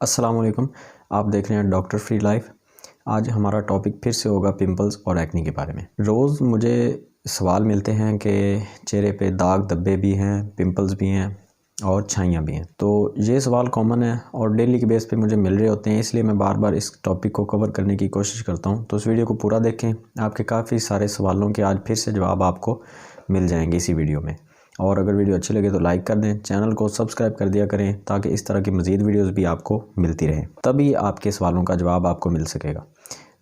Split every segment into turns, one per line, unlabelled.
अस्सलाम वालेकुम। आप देख रहे हैं डॉक्टर फ्री लाइफ। आज हमारा टॉपिक फिर से होगा पिंपल्स और एक्ने के बारे में। रोज़ मुझे सवाल मिलते हैं कि चेहरे पे दाग धब्बे भी हैं, पिंपल्स भी हैं और छाइयाँ भी हैं। तो ये सवाल कॉमन है और डेली के बेस पे मुझे मिल रहे होते हैं, इसलिए मैं बार बार इस टॉपिक को कवर करने की कोशिश करता हूँ। तो इस वीडियो को पूरा देखें, आपके काफ़ी सारे सवालों के आज फिर से जवाब आपको मिल जाएंगे इसी वीडियो में। और अगर वीडियो अच्छी लगे तो लाइक कर दें, चैनल को सब्सक्राइब कर दिया करें ताकि इस तरह की मज़ीद वीडियोस भी आपको मिलती रहें, तभी आपके सवालों का जवाब आपको मिल सकेगा।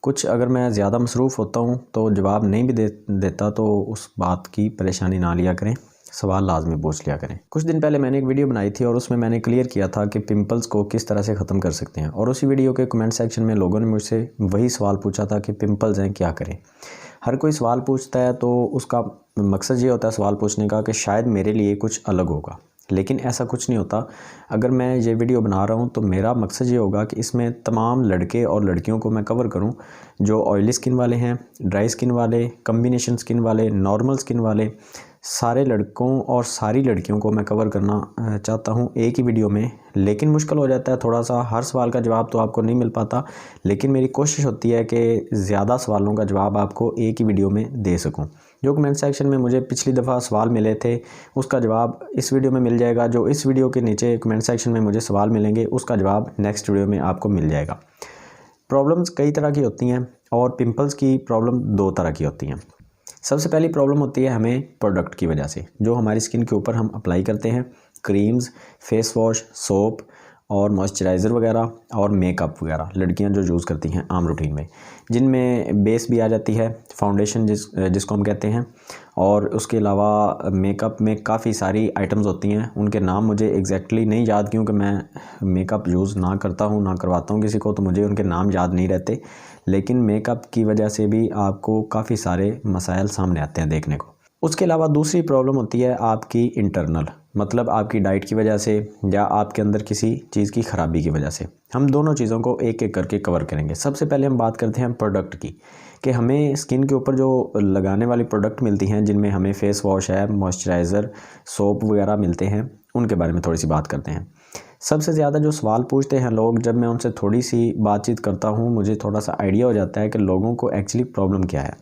कुछ अगर मैं ज़्यादा मसरूफ़ होता हूँ तो जवाब नहीं भी देता तो उस बात की परेशानी ना लिया करें, सवाल लाजमी पूछ लिया करें। कुछ दिन पहले मैंने एक वीडियो बनाई थी और उसमें मैंने क्लियर किया था कि पिंपल्स को किस तरह से ख़त्म कर सकते हैं, और उसी वीडियो के कमेंट सेक्शन में लोगों ने मुझसे वही सवाल पूछा था कि पिंपल्स हैं, क्या करें। हर कोई सवाल पूछता है तो उसका मकसद ये होता है सवाल पूछने का कि शायद मेरे लिए कुछ अलग होगा, लेकिन ऐसा कुछ नहीं होता। अगर मैं ये वीडियो बना रहा हूँ तो मेरा मकसद ये होगा कि इसमें तमाम लड़के और लड़कियों को मैं कवर करूँ, जो ऑयली स्किन वाले हैं, ड्राई स्किन वाले, कम्बिनेशन स्किन वाले, नॉर्मल स्किन वाले, सारे लड़कों और सारी लड़कियों को मैं कवर करना चाहता हूँ एक ही वीडियो में। लेकिन मुश्किल हो जाता है थोड़ा सा, हर सवाल का जवाब तो आपको नहीं मिल पाता, लेकिन मेरी कोशिश होती है कि ज़्यादा सवालों का जवाब आपको एक ही वीडियो में दे सकूँ। जो कमेंट सेक्शन में मुझे पिछली दफ़ा सवाल मिले थे उसका जवाब इस वीडियो में मिल जाएगा, जो इस वीडियो के नीचे कमेंट सेक्शन में मुझे सवाल मिलेंगे उसका जवाब नेक्स्ट वीडियो में आपको मिल जाएगा। प्रॉब्लम्स कई तरह की होती हैं और पिंपल्स की प्रॉब्लम दो तरह की होती हैं। सबसे पहली प्रॉब्लम होती है हमें प्रोडक्ट की वजह से, जो हमारी स्किन के ऊपर हम अप्लाई करते हैं, क्रीम्स, फेस वॉश, सोप और मॉइस्चराइज़र वगैरह और मेकअप वगैरह लड़कियां जो यूज़ करती हैं आम रूटीन में, जिनमें बेस भी आ जाती है, फाउंडेशन जिसको हम कहते हैं, और उसके अलावा मेकअप में काफ़ी सारी आइटम्स होती हैं। उनके नाम मुझे एग्जैक्टली नहीं याद, क्योंकि मैं मेकअप यूज़ ना करता हूँ ना करवाता हूँ किसी को, तो मुझे उनके नाम याद नहीं रहते। लेकिन मेकअप की वजह से भी आपको काफ़ी सारे मसाइल सामने आते हैं देखने को। उसके अलावा दूसरी प्रॉब्लम होती है आपकी इंटरनल, मतलब आपकी डाइट की वजह से या आपके अंदर किसी चीज़ की ख़राबी की वजह से। हम दोनों चीज़ों को एक एक करके कवर करेंगे। सबसे पहले हम बात करते हैं प्रोडक्ट की, कि हमें स्किन के ऊपर जो लगाने वाली प्रोडक्ट मिलती हैं, जिनमें हमें फेस वॉश है, मॉइस्चराइज़र, सोप वगैरह मिलते हैं, उनके बारे में थोड़ी सी बात करते हैं। सबसे ज़्यादा जो सवाल पूछते हैं लोग, जब मैं उनसे थोड़ी सी बातचीत करता हूँ मुझे थोड़ा सा आइडिया हो जाता है कि लोगों को एक्चुअली प्रॉब्लम क्या है।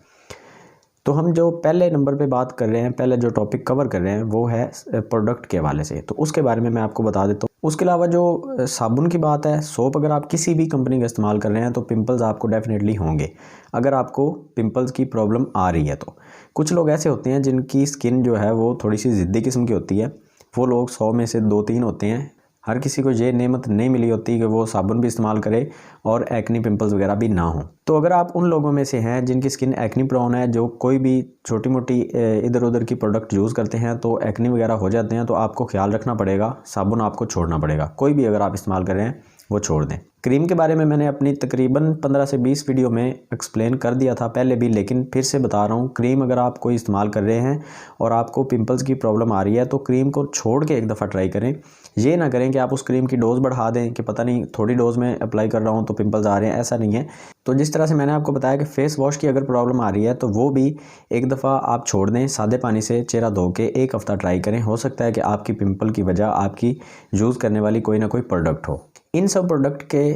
तो हम जो पहले नंबर पे बात कर रहे हैं, पहले जो टॉपिक कवर कर रहे हैं वो है प्रोडक्ट के हवाले से, तो उसके बारे में मैं आपको बता देता हूँ। उसके अलावा जो साबुन की बात है, सोप अगर आप किसी भी कंपनी का इस्तेमाल कर रहे हैं तो पिंपल्स आपको डेफिनेटली होंगे, अगर आपको पिंपल्स की प्रॉब्लम आ रही है तो। कुछ लोग ऐसे होते हैं जिनकी स्किन जो है वो थोड़ी सी ज़िद्दी किस्म की होती है, वो लोग 100 में से 2-3 होते हैं। हर किसी को ये नेमत नहीं मिली होती कि वो साबुन भी इस्तेमाल करे और एक्नी पिंपल्स वगैरह भी ना हो। तो अगर आप उन लोगों में से हैं जिनकी स्किन एक्नी प्रोन है, जो कोई भी छोटी मोटी इधर उधर की प्रोडक्ट यूज़ करते हैं तो एक्नी वगैरह हो जाते हैं, तो आपको ख्याल रखना पड़ेगा, साबुन आपको छोड़ना पड़ेगा। कोई भी अगर आप इस्तेमाल कर रहे हैं वो छोड़ दें। क्रीम के बारे में मैंने अपनी तकरीबन 15 से 20 वीडियो में एक्सप्लेन कर दिया था पहले भी, लेकिन फिर से बता रहा हूँ। क्रीम अगर आप कोई इस्तेमाल कर रहे हैं और आपको पिंपल्स की प्रॉब्लम आ रही है तो क्रीम को छोड़ के एक दफ़ा ट्राई करें। ये ना करें कि आप उस क्रीम की डोज़ बढ़ा दें कि पता नहीं थोड़ी डोज़ में अप्लाई कर रहा हूँ तो पिंपल्स आ रहे हैं, ऐसा नहीं है। तो जिस तरह से मैंने आपको बताया कि फेस वॉश की अगर प्रॉब्लम आ रही है तो वो भी एक दफ़ा आप छोड़ दें, सादे पानी से चेहरा धो के एक हफ़्ता ट्राई करें। हो सकता है कि आपकी पिंपल की वजह आपकी यूज़ करने वाली कोई ना कोई प्रोडक्ट हो। इन सब प्रोडक्ट के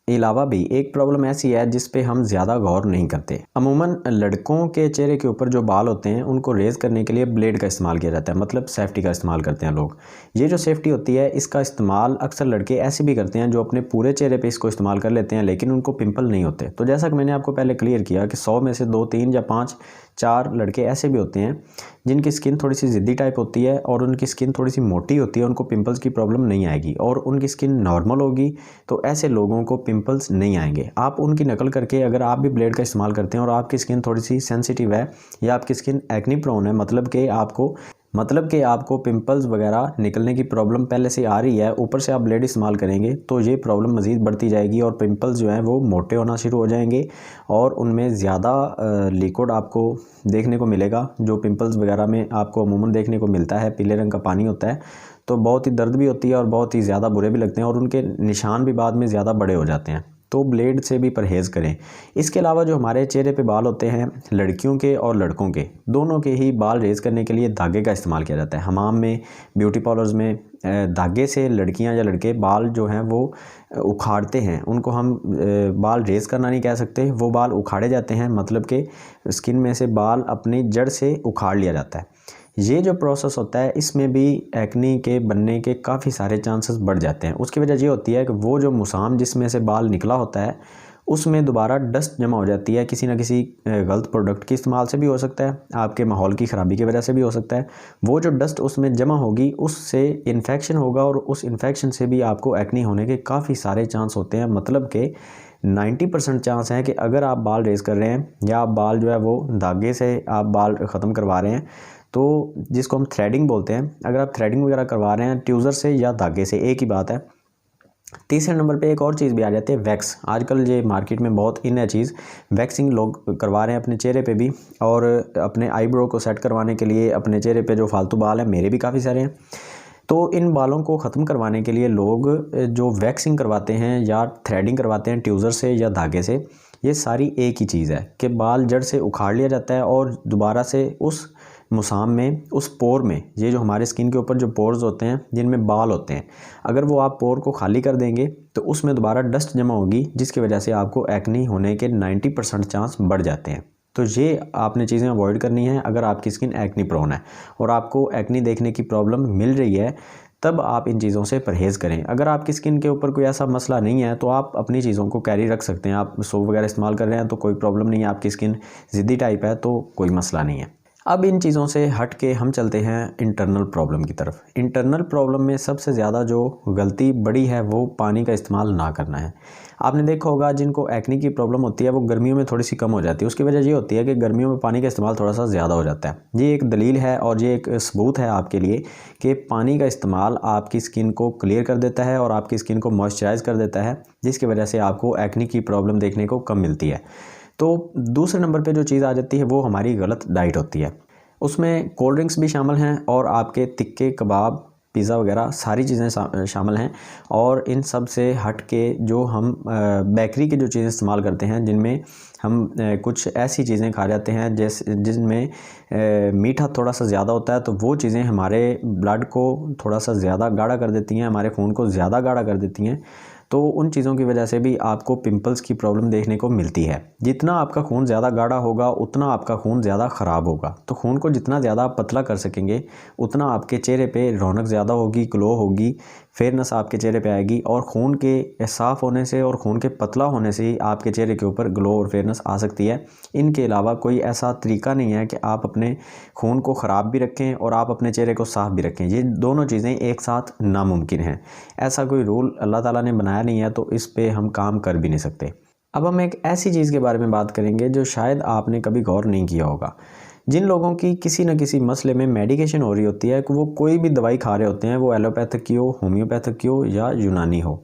अलावा भी एक प्रॉब्लम ऐसी है जिस पे हम ज़्यादा गौर नहीं करते। अमूमन लड़कों के चेहरे के ऊपर जो बाल होते हैं उनको रेज़ करने के लिए ब्लेड का इस्तेमाल किया जाता है, मतलब सेफ्टी का इस्तेमाल करते हैं लोग। ये जो सेफ्टी होती है इसका इस्तेमाल अक्सर लड़के ऐसे भी करते हैं जो अपने पूरे चेहरे पे इसको इस्तेमाल कर लेते हैं, लेकिन उनको पिंपल नहीं होते। तो जैसा कि मैंने आपको पहले क्लियर किया कि 100 में से 2-3 या 5-4 लड़के ऐसे भी होते हैं जिनकी स्किन थोड़ी सी ज़िद्दी टाइप होती है और उनकी स्किन थोड़ी सी मोटी होती है, उनको पिंपल्स की प्रॉब्लम नहीं आएगी, और उनकी स्किन नॉर्मल होगी तो ऐसे लोगों को पिंपल्स नहीं आएंगे। आप उनकी नकल करके अगर आप भी ब्लेड का इस्तेमाल करते हैं और आपकी स्किन थोड़ी सी सेंसिटिव है या आपकी स्किन एक्नी प्रोन है, मतलब कि आपको पिंपल्स वगैरह निकलने की प्रॉब्लम पहले से आ रही है, ऊपर से आप ब्लेड इस्तेमाल करेंगे तो ये प्रॉब्लम मज़ीद बढ़ती जाएगी और पिंपल्स जो हैं वो मोटे होना शुरू हो जाएंगे और उनमें ज़्यादा लिक्विड आपको देखने को मिलेगा। जो पिंपल्स वगैरह में आपको अमूमन देखने को मिलता है, पीले रंग का पानी होता है, तो बहुत ही दर्द भी होती है और बहुत ही ज़्यादा बुरे भी लगते हैं और उनके निशान भी बाद में ज़्यादा बड़े हो जाते हैं। तो ब्लेड से भी परहेज़ करें। इसके अलावा जो हमारे चेहरे पे बाल होते हैं, लड़कियों के और लड़कों के दोनों के ही बाल रेज़ करने के लिए धागे का इस्तेमाल किया जाता है। हमाम में, ब्यूटी पार्लर्स में धागे से लड़कियां या लड़के बाल जो हैं वो उखाड़ते हैं। उनको हम बाल रेज़ करना नहीं कह सकते, वो बाल उखाड़े जाते हैं, मतलब कि स्किन में से बाल अपनी जड़ से उखाड़ लिया जाता है। ये जो प्रोसेस होता है इसमें भी एक्नी के बनने के काफ़ी सारे चांसेस बढ़ जाते हैं। उसकी वजह ये होती है कि वो जो मुसाम जिसमें से बाल निकला होता है उसमें दोबारा डस्ट जमा हो जाती है। किसी न किसी गलत प्रोडक्ट के इस्तेमाल से भी हो सकता है, आपके माहौल की ख़राबी की वजह से भी हो सकता है। वो जो डस्ट उसमें जमा होगी उससे इन्फेक्शन होगा और उस इन्फेक्शन से भी आपको एक्नी होने के काफ़ी सारे चांस होते हैं। मतलब कि 90% चांस है कि अगर आप बाल रेज़ कर रहे हैं या आप बाल जो है वो धागे से आप बाल ख़त्म करवा रहे हैं, तो जिसको हम थ्रेडिंग बोलते हैं, अगर आप थ्रेडिंग वगैरह करवा रहे हैं ट्यूज़र से या धागे से, एक ही बात है। तीसरे नंबर पे एक और चीज़ भी आ जाती है, वैक्स। आजकल ये मार्केट में बहुत इन है चीज़, वैक्सिंग लोग करवा रहे हैं अपने चेहरे पे भी, और अपने आईब्रो को सेट करवाने के लिए अपने चेहरे पे जो फालतू बाल हैं, मेरे भी काफ़ी सारे हैं, तो इन बालों को ख़त्म करवाने के लिए लोग जो वैक्सिंग करवाते हैं या थ्रेडिंग करवाते हैं ट्यूज़र से या धागे से, ये सारी एक ही चीज़ है कि बाल जड़ से उखाड़ लिया जाता है और दोबारा से उस मुसाम में, उस पोर में, ये जो हमारे स्किन के ऊपर जो पोर्स होते हैं जिनमें बाल होते हैं, अगर वो आप पोर को खाली कर देंगे तो उसमें दोबारा डस्ट जमा होगी, जिसकी वजह से आपको एक्नी होने के 90% चांस बढ़ जाते हैं। तो ये आपने चीज़ें अवॉइड करनी है अगर आपकी स्किन एक्नी प्रोन है और आपको एक्नी देखने की प्रॉब्लम मिल रही है, तब आप इन चीज़ों से परहेज़ करें। अगर आपकी स्किन के ऊपर कोई ऐसा मसला नहीं है तो आप अपनी चीज़ों को कैरी रख सकते हैं। आप सोप वगैरह इस्तेमाल कर रहे हैं तो कोई प्रॉब्लम नहीं है, आपकी स्किन ज़िद्दी टाइप है तो कोई मसला नहीं है। अब इन चीज़ों से हट के हम चलते हैं इंटरनल प्रॉब्लम की तरफ। इंटरनल प्रॉब्लम में सबसे ज़्यादा जो गलती बड़ी है वो पानी का इस्तेमाल ना करना है। आपने देखा होगा जिनको एक्नी की प्रॉब्लम होती है वो गर्मियों में थोड़ी सी कम हो जाती है। उसकी वजह ये होती है कि गर्मियों में पानी का इस्तेमाल थोड़ा सा ज़्यादा हो जाता है। ये एक दलील है और ये एक सबूत है आपके लिए कि पानी का इस्तेमाल आपकी स्किन को क्लियर कर देता है और आपकी स्किन को मॉइस्चराइज़ कर देता है, जिसकी वजह से आपको एक्नी की प्रॉब्लम देखने को कम मिलती है। तो दूसरे नंबर पे जो चीज़ आ जाती है वो हमारी गलत डाइट होती है। उसमें कोल्ड ड्रिंक्स भी शामिल हैं और आपके तिक्के, कबाब, पिज़्ज़ा वगैरह सारी चीज़ें शामिल हैं। और इन सब से हट के जो हम बेकरी की जो चीज़ें इस्तेमाल करते हैं, जिनमें हम कुछ ऐसी चीज़ें खा जाते हैं जिनमें मीठा थोड़ा सा ज़्यादा होता है, तो वो चीज़ें हमारे ब्लड को थोड़ा सा ज़्यादा गाढ़ा कर देती हैं, हमारे खून को ज़्यादा गाढ़ा कर देती हैं। तो उन चीज़ों की वजह से भी आपको पिंपल्स की प्रॉब्लम देखने को मिलती है। जितना आपका खून ज़्यादा गाढ़ा होगा उतना आपका खून ज़्यादा ख़राब होगा। तो खून को जितना ज़्यादा आप पतला कर सकेंगे उतना आपके चेहरे पे रौनक ज़्यादा होगी, ग्लो होगी, फेयरनेस आपके चेहरे पे आएगी। और खून के साफ़ होने से और खून के पतला होने से ही आपके चेहरे के ऊपर ग्लो और फेयरनेस आ सकती है। इनके अलावा कोई ऐसा तरीका नहीं है कि आप अपने खून को ख़राब भी रखें और आप अपने चेहरे को साफ़ भी रखें। ये दोनों चीज़ें एक साथ नामुमकिन हैं। ऐसा कोई रूल अल्लाह ताला ने बनाया नहीं है, तो इस पे हम काम कर भी नहीं सकते। अब हम एक ऐसी चीज़ के बारे में बात करेंगे जो शायद आपने कभी गौर नहीं किया होगा। जिन लोगों की किसी न किसी मसले में मेडिकेशन हो रही होती है कि वो कोई भी दवाई खा रहे होते हैं, वो एलोपैथिक की हो, होम्योपैथिक की हो या यूनानी हो,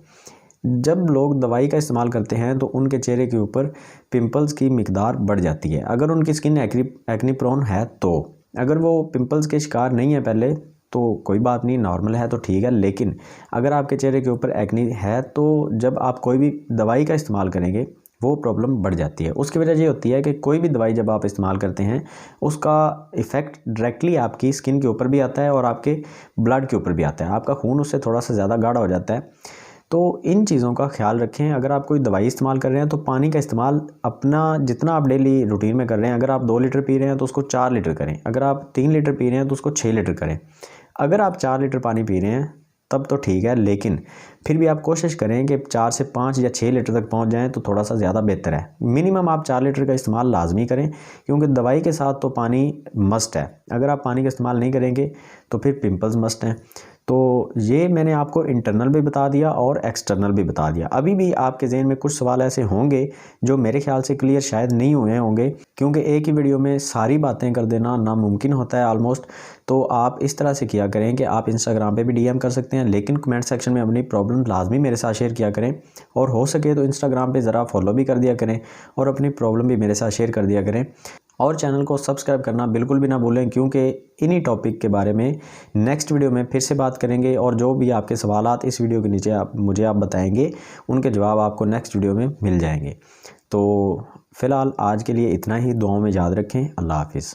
जब लोग दवाई का इस्तेमाल करते हैं तो उनके चेहरे के ऊपर पिंपल्स की मिकदार बढ़ जाती है। अगर उनकी स्किन एक्नी प्रोन है तो, अगर वो पिंपल्स के शिकार नहीं है पहले तो कोई बात नहीं, नॉर्मल है तो ठीक है। लेकिन अगर आपके चेहरे के ऊपर एक्नी है तो जब आप कोई भी दवाई का इस्तेमाल करेंगे वो प्रॉब्लम बढ़ जाती है। उसकी वजह ये होती है कि कोई भी दवाई जब आप इस्तेमाल करते हैं उसका इफ़ेक्ट डायरेक्टली आपकी स्किन के ऊपर भी आता है और आपके ब्लड के ऊपर भी आता है। आपका खून उससे थोड़ा सा ज़्यादा गाढ़ा हो जाता है। तो इन चीज़ों का ख्याल रखें। अगर आप कोई दवाई इस्तेमाल कर रहे हैं तो पानी का इस्तेमाल अपना जितना आप डेली रूटीन में कर रहे हैं, अगर आप 2 लीटर पी रहे हैं तो उसको 4 लीटर करें। अगर आप 3 लीटर पी रहे हैं तो उसको 6 लीटर करें। अगर आप 4 लीटर पानी पी रहे हैं तब तो ठीक है, लेकिन फिर भी आप कोशिश करें कि 4 से 5 या 6 लीटर तक पहुंच जाएं तो थोड़ा सा ज़्यादा बेहतर है। मिनिमम आप 4 लीटर का इस्तेमाल लाजमी करें, क्योंकि दवाई के साथ तो पानी मस्ट है। अगर आप पानी का इस्तेमाल नहीं करेंगे तो फिर पिंपल्स मस्ट हैं। तो ये मैंने आपको इंटरनल भी बता दिया और एक्सटर्नल भी बता दिया। अभी भी आपके ज़हन में कुछ सवाल ऐसे होंगे जो मेरे ख्याल से क्लियर शायद नहीं हुए होंगे, क्योंकि एक ही वीडियो में सारी बातें कर देना नामुमकिन होता है ऑलमोस्ट। तो आप इस तरह से किया करें कि आप इंस्टाग्राम पे भी डीएम कर सकते हैं, लेकिन कमेंट सेक्शन में अपनी प्रॉब्लम लाजमी मेरे साथ शेयर किया करें। और हो सके तो इंस्टाग्राम पे ज़रा फॉलो भी कर दिया करें और अपनी प्रॉब्लम भी मेरे साथ शेयर कर दिया करें। और चैनल को सब्सक्राइब करना बिल्कुल भी ना भूलें, क्योंकि इन्हीं टॉपिक के बारे में नेक्स्ट वीडियो में फिर से बात करेंगे। और जो भी आपके सवालात इस वीडियो के नीचे मुझे आप बताएंगे, उनके जवाब आपको नेक्स्ट वीडियो में मिल जाएंगे। तो फ़िलहाल आज के लिए इतना ही। दुआओं में याद रखें। अल्लाह हाफिज़।